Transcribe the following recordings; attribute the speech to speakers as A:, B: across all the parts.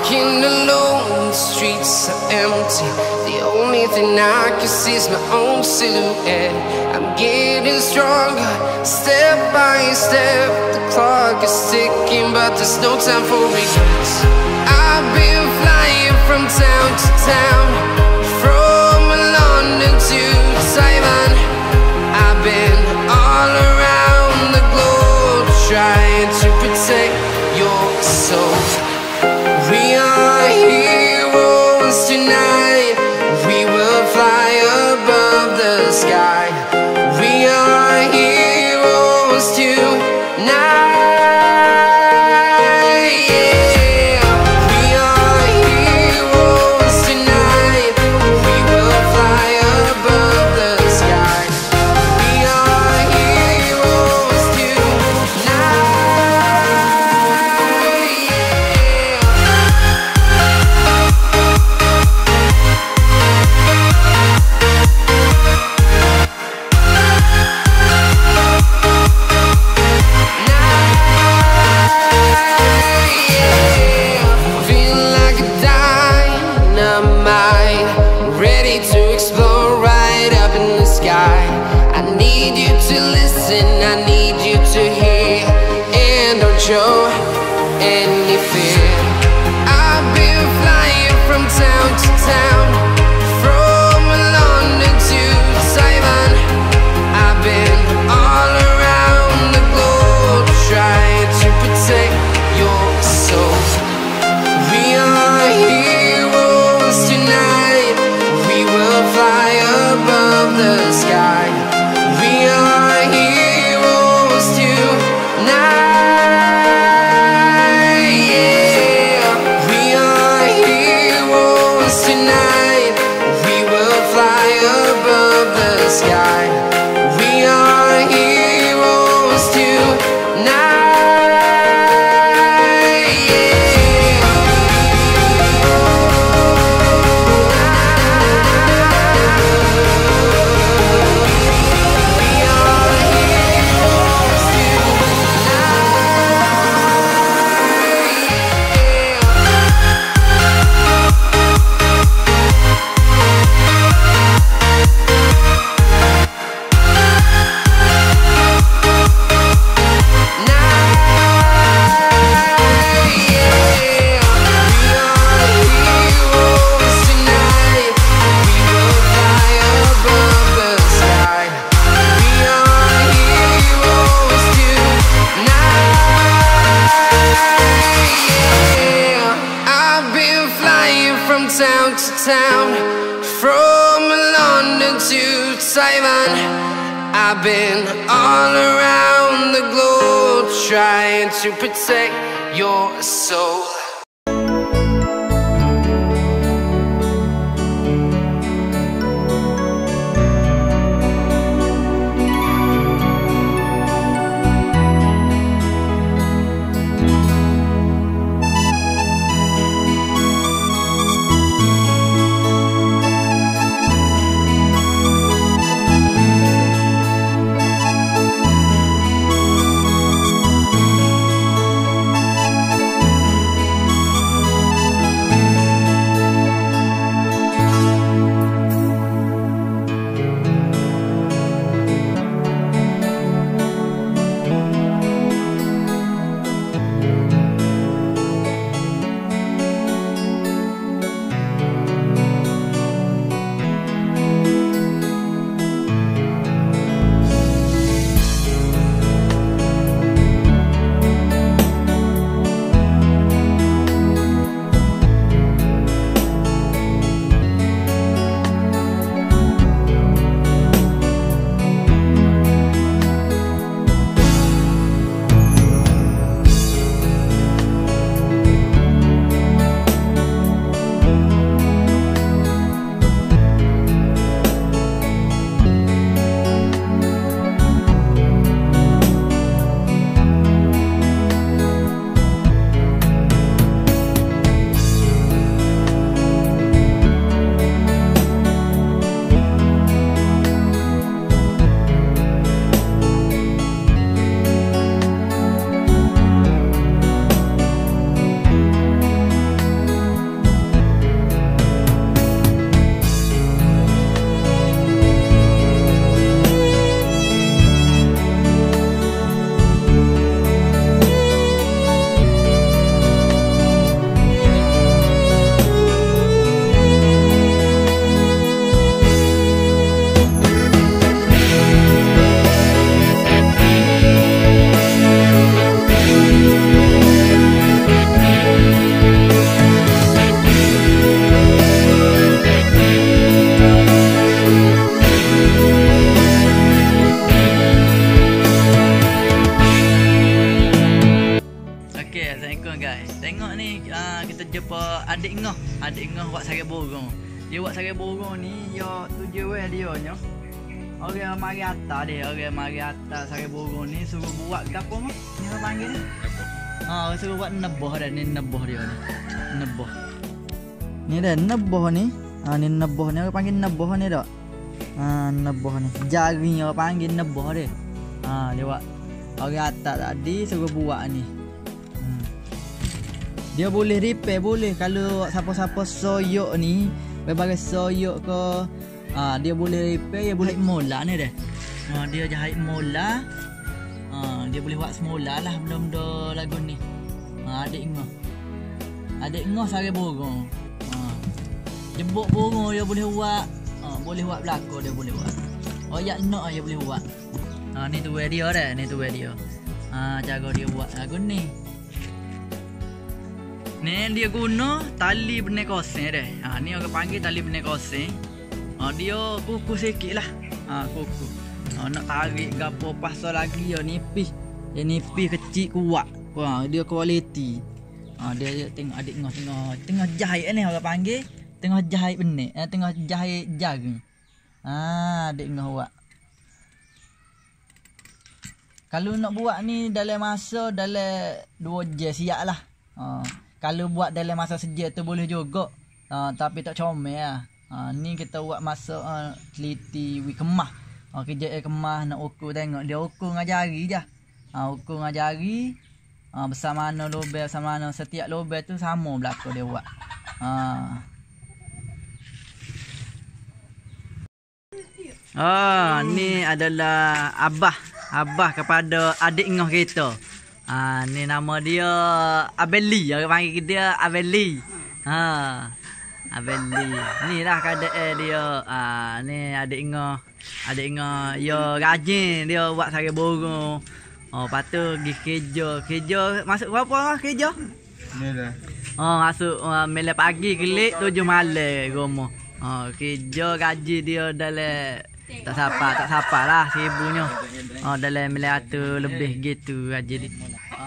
A: walking alone, the streets are empty. The only thing I can see is my own silhouette. I'm getting stronger, step by step. The clock is ticking, but there's no time for regrets. I've been flying from town to town, from London to Taiwan. I've been all around the globe, trying to protect your soul. We are heroes tonight. We will fly above the sky. We are heroes tonight. Yeah. We are heroes tonight. We will fly above the sky. We are heroes tonight. Show any fear. I've been flying from town to town, from London to Taiwan. I've been all around the globe, trying to protect your soul. We are heroes tonight. We will fly above the sky. We are heroes tonight. Sky. We are heroes tonight. Town to town, from London to Taiwan. I've been all around the globe, trying to protect your soul.
B: Okey, assalamualaikum guys. Tengok ni kita jumpa adik ngah. Adik ngah buat sarang burung. Dia buat sarang burung ni ya tujuan dia nya. Orang mari atas dia, orang mari atas sarang burung ni suruh buat gapo mah? Ni orang panggil ni. Suruh buat neboh dah ni, neboh dia ni. Neboh. Ni dah neboh ni. Ni neboh ni orang panggil neboh ni dak. Neboh ni. Jari orang panggil neboh dia. Dia buat orang atas tadi suruh buat ni. Dia boleh repair, boleh kalau siapa-siapa soyok ni, berbagai soyok ke, dia boleh repair, dia boleh mola ni dah. Dia jahit mola. Dia boleh buat semula lah benda-benda lagu ni. Adik ngah. Adik ngah sarang burung. Jebuk burung dia boleh buat. Boleh buat belakang dia boleh buat. Oyak nak dia boleh buat. Ni tu dia dah, ni tu dia. Cara dia buat lagu ni. Ni dia guna tali benih koseng dah. Ni orang panggil tali benih koseng. Dia kuku sikit lah. Kuku. Nak tarik gapo pasal lagi dia nipis. Dia nipis kecil kuat. Dia kualiti. Dia tengok adik ngah tengah jahit ni orang panggil. Tengah jahit benih. Tengah jahit jaring. Adik ngah buat. Kalau nak buat ni dalam masa dalam 2 jam siap lah. Kalau buat dalam masa sejam tu boleh juga. Tapi tak comel lah. Ni kita buat masa teliti kemah. Kerja kemah nak ukur tengok. Dia ukur dengan jari je. Ukur dengan jari. Besar mana lubang, besar mana setiap lubang tu sama belakang dia buat. Ni adalah Abah kepada adik ngah kita. Ni nama dia Abeli. Orang panggil dia Abeli. Abeli. Ni lah keadaan dia. Ni adik ngah. Adik ngah dia rajin. Dia buat sarang burung. Lepas tu pergi kerja. Kerja masuk berapa lah kerja? Ni dah. Masuk malam pagi kelik 7 malam rumah. Kerja gaji dia dalam tak siapa lah seribunya. Dalam miliatur lebih gitu gaji dia.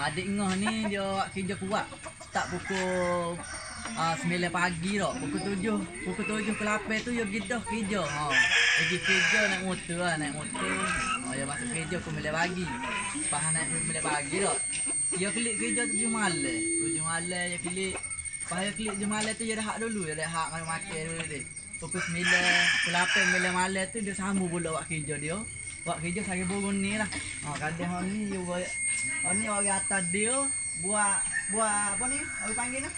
B: Adik ngah ni dia buat kerja kuat. Start pukul 9 pagi dah. Pukul 7 ke 8 tu dia pergi dah kerja. Pergi kerja naik motor lah, naik motor. Dia masuk kerja pukul 9 pagi. Lepas naik 9 pagi dah. Dia kelik kerja 7 malam. 7 malam dia kelik. Lepas dia kelik 7 malam tu dia dah hak dulu. Dia dah hak makan dulu dia. Pukul 9, pukul 8, 9 malam tu dia sambung pula buat kerja dia. Buat kerja sarang burung ni lah. Kadang ni dia buat. Ni orang atas dia buat apa ni? Orang panggil ni?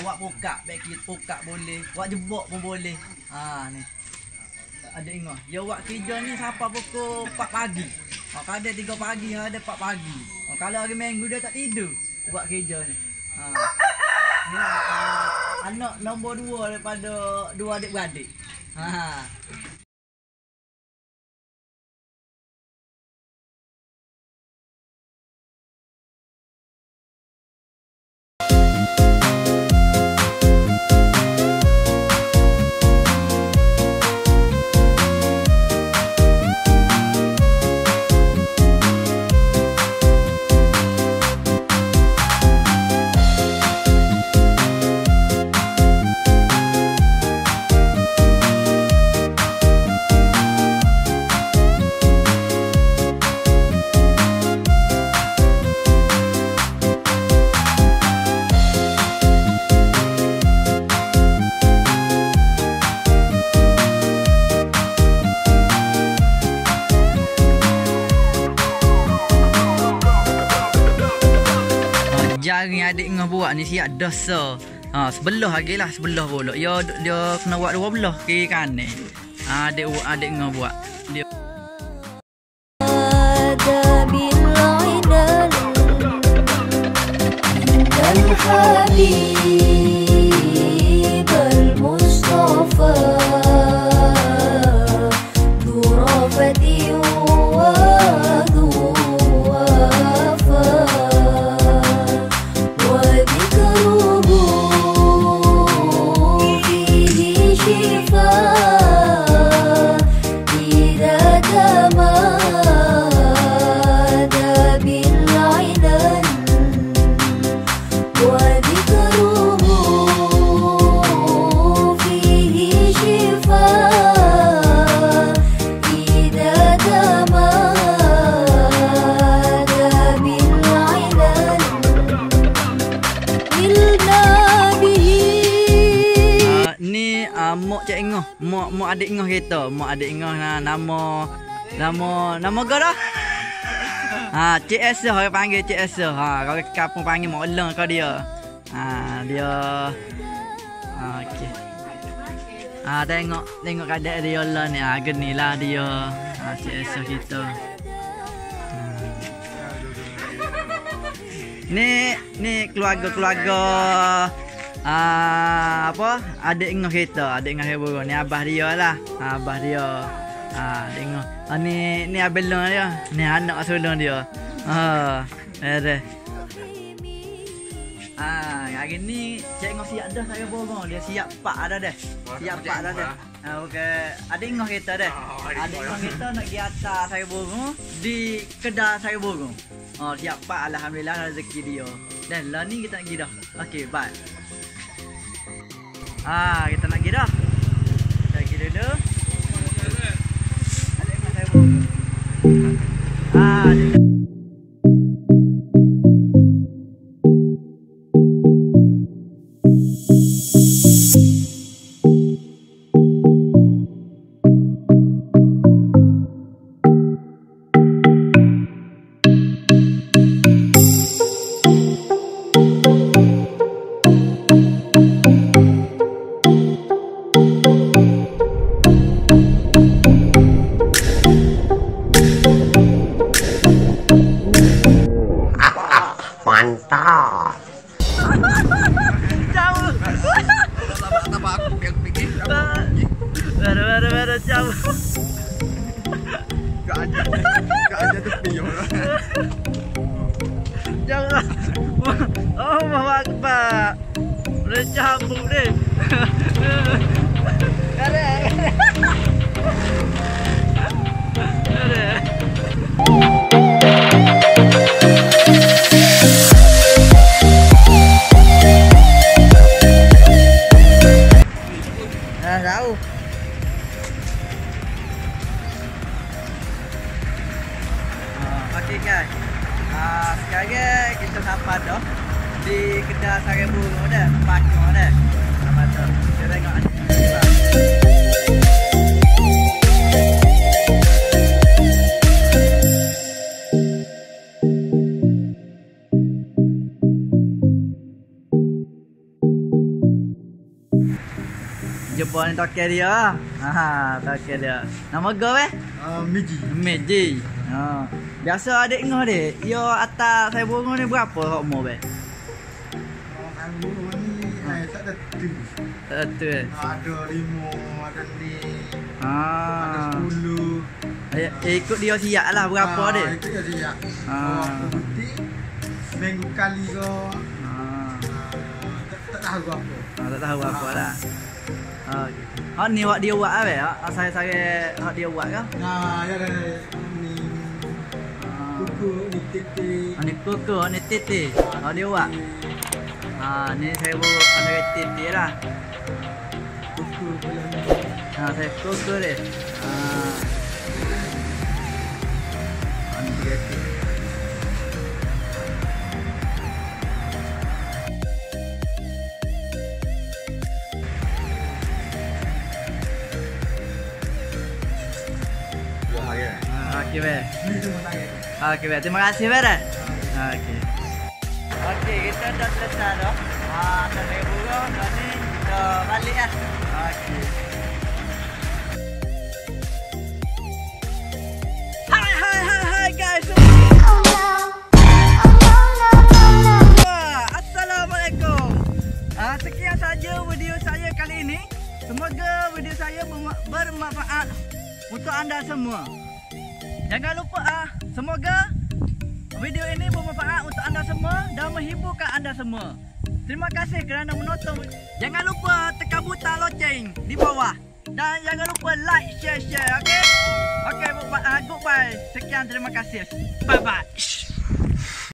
B: Buat pokak, baik pokak boleh. Buat jebok pun boleh. Ni. Adik ngah. Dia buat kerja ni sampai pukul 4 pagi. Kadang 3 pagi, ada 4 pagi. Kalau hari minggu dia tak tidur buat kerja ni. Ni anak nombor 2 daripada 2 adik beradik. Jaring adik ngah buat ni siap dosa. Sebelah lagi lah, sebelah pula. Dia kena buat 2 belah kiri kanan. Adik ngah buat. Dia ngoh, mu adik ngoh kita. Mu adik ngoh nama kau dah? Cik Esa orang panggil Cik Esa. Kalau kampung panggil mak long kau dia. Dia okey. Tengok kadang dia lah ni. Genilah dia. Cik Esa kita. Ni keluarga apa? Adik ngoh kita, adik ngoh Burung. Ni abah dia lah. Abah dia. Adik ngoh. Ni abelong dia. Ni anak sulung dia. Ada. Hari ni Cik Ngoh siap dah saya Burung. Dia siap pak dah dah. Siap pak dah dah. Okey, adik ngoh kita dah. Adik ngoh kita nak pergi atas saya Burung di kedai saya Burung. Siap pak, alhamdulillah rezeki dia. Dan lah ni kita nak pergi dah. Okey, bye. Kita nak pergi dah. Kita pergi dulu. Adik ngoh saya Burung.
A: Mantap.
B: Jauh.
C: Tambah aku yang fikir.
B: Baru jauh.
C: Gak aja tepi ya.
B: Jauh lah. Allahu Akbar. Udah cabut deh. Ada. Tahu. Okey guys. Sekarang kita sampai dah di kedai Sarang Burung dah, pakar dah. Sampai dah. Kita tengok ni. Jumpa ni tokel dia. Tokel dia. Nama kau Meji. Biasa adik ngoh dek. Yo atas saya Burung ni berapa hak umur be?
C: Tak ada tu.
B: Tak ada.
C: Ada 5, ada ni.
B: Ada
C: 10.
B: Ikut dia siap lah berapa dek?
C: Ikut dia siap. Berhenti minggu kali ke. Tak tahu apa.
B: Tak tahu apa lah. Okey. Ni wak dia buat apa? Saya hak dia buat ke?
C: Ya dah ni. Kuku ni titik.
B: Ni kuku ni titik. Dia buat. Ni saya buat ada titik lah.
C: Kuku bulan ni.
B: Saya kuku deh. Ni tiga. Okey be. Okey be. Terima kasih be. Okey. Okey, kita dah selesai dah. Sarang Burung dah ni kita balik lah. Okey. Hai guys. Assalamualaikum. Sekian saja video saya kali ini. Semoga video saya bermanfaat untuk anda semua. Jangan lupa semoga video ini bermanfaat untuk anda semua dan menghiburkan anda semua. Terima kasih kerana menonton. Jangan lupa tekan butang loceng di bawah dan jangan lupa like, share. Okey? Okey, goodbye. Sekian, terima kasih. Bye bye.